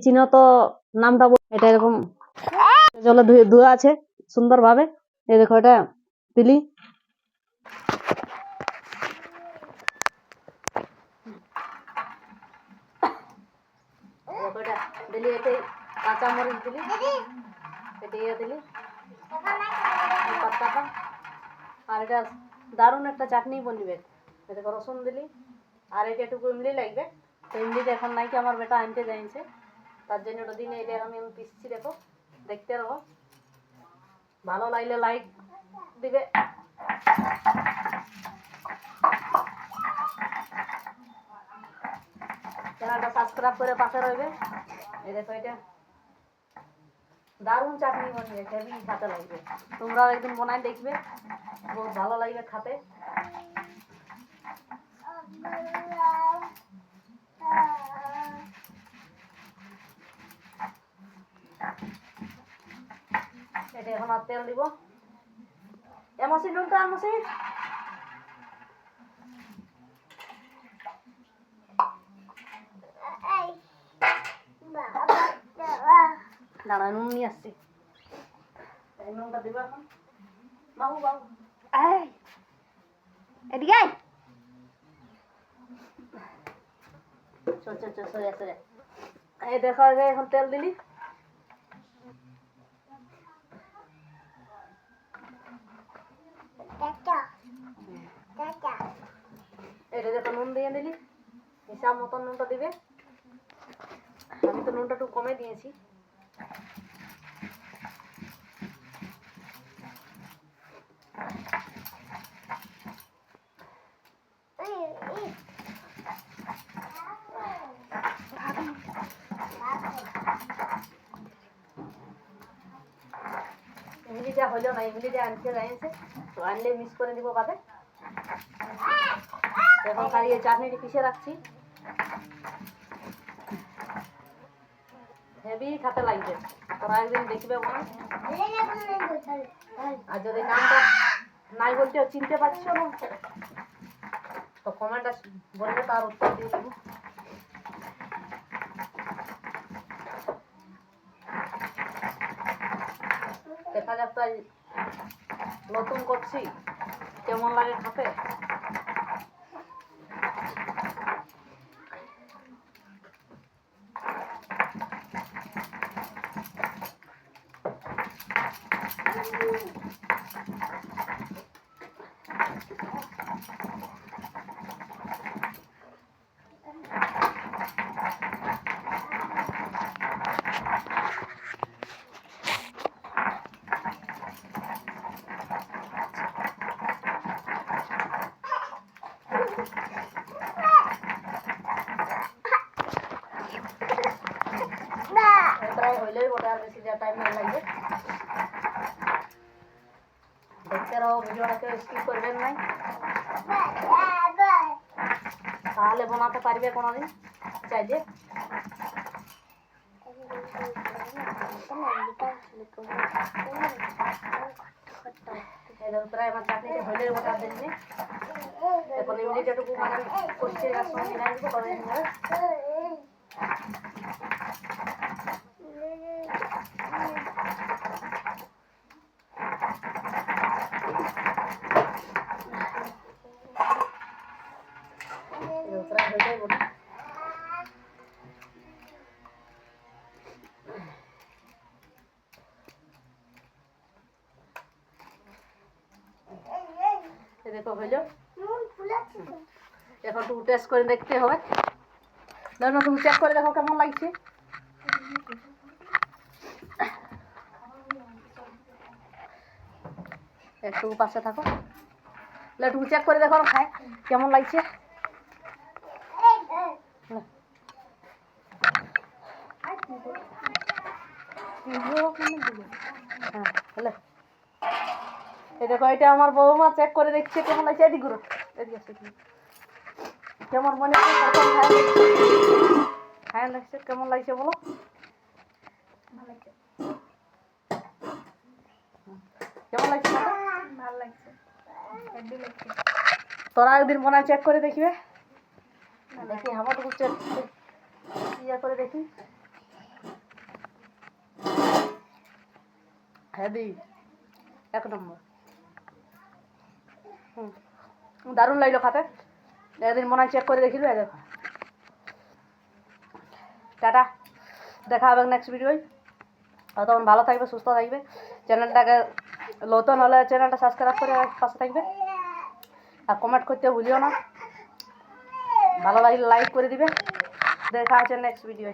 চিনো তো নামটা এটা এরকম জলে ধোয়া আছে সুন্দর ভাবে। এই দেখো এটা দিলি দিলি এতে কাঁচা মরিচ দিলি এতে দিলি পাতাটা আর এটা দারুণ একটা চাটনি বনবে। এতে রসুন দিলি আর এটা একটু ইমলি লাগবে। তো ইমলিটা এখন নাই কি আমার বেটা আনতে যাইছে, তার জন্য ওটা দিনে এটা আমি পিসছি। দেখো দেখতে রহো, ভালো লাগলে লাইক দিবে, চ্যানেলটা সাবস্ক্রাইব করে পাশে রইবে। এই দেখো এটা দারুণ চাটনি বনবে, হেভি খেতে লাগবে। তোমরাও একদিন বানাই দেখবে, বহুত ভালো লাগবে খেতে। এটা এখন আর তেল দিব। এমসি নুনটা এমসি দাঁড়া নুন নিয়ে আসছি। এই নুনটা দিব এখন। বাবু বাবু এদিকে আয়। এই দেখো এখন তেল দিলি। এটা দেখো নুন দিয়ে দিলি, হিসাব মতন নুনটা দিবে। আমি তো নুনটা একটু কমে দিয়েছি। ইমলিটা হইলো না, ইমলিটা আনতে যাইছে, তো আনলে মিক্স করে দিব বাদে। এখন খালি এই চাটনিটি পিষে রাখছি, হেভি খেতে লাগবে। তোরা একদিন দেখবে মনে। আর যদি নামটা নাই বলতে চিনতে পারছো না তো কমেন্টটা বলবে, তার উত্তর দিয়ে দেবো। দেখা যাক তো নতুন করছি কেমন লাগে খেতে। হইলেই বটে, আর বেশি টাইম না লাগবে। দেখতে রহো, ভিডিওটাকে স্কিপ করবেন নাই, তাহলে বানাতে পারবে কোনোদিন চাইলে। আমার চাটনিটা হইলেই বটার দিন এখন ইমলিটাটুকু মানে করছে আর সঙ্গে মিলাই দিব তবে দেখো হইলো। এখন একটু টেস্ট করে দেখতে হবে। না তুমি চেক করে দেখো কেমন লাগছে। একটু পাশে থাকো, একটু চেক করে দেখো খায় কেমন লাগছে। হ্যালো, এই দেখো এটা আমার বৌমা চেক করে দেখছে কেমন লাগছে। এদিক ঘুরো, কেমন মনে হ্যাঁ লাগছে, কেমন লাগছে বলো। কেমন লাগছে? ভালো লাগছে। তোরা একদিন মনে হয় চেক করে দেখবে। দেখি আমার চেক ইয়ে করে দেখি। হেভি, এক নম্বর। দারুণ লাগলো খাতে, একদিন মনে হয় চেক করে দেখিল। দেখো, টাটা, দেখা হবে নেক্সট ভিডিওয়। তখন ভালো থাকবে, সুস্থ থাকবে। চ্যানেলটাকে নতুন হলে চ্যানেলটা সাবস্ক্রাইব করে পাশে থাকবে, আর কমেন্ট করতে ভুলিও না। ভালো লাগলে লাইক করে দিবে। দেখা আছে নেক্সট ভিডিওয়।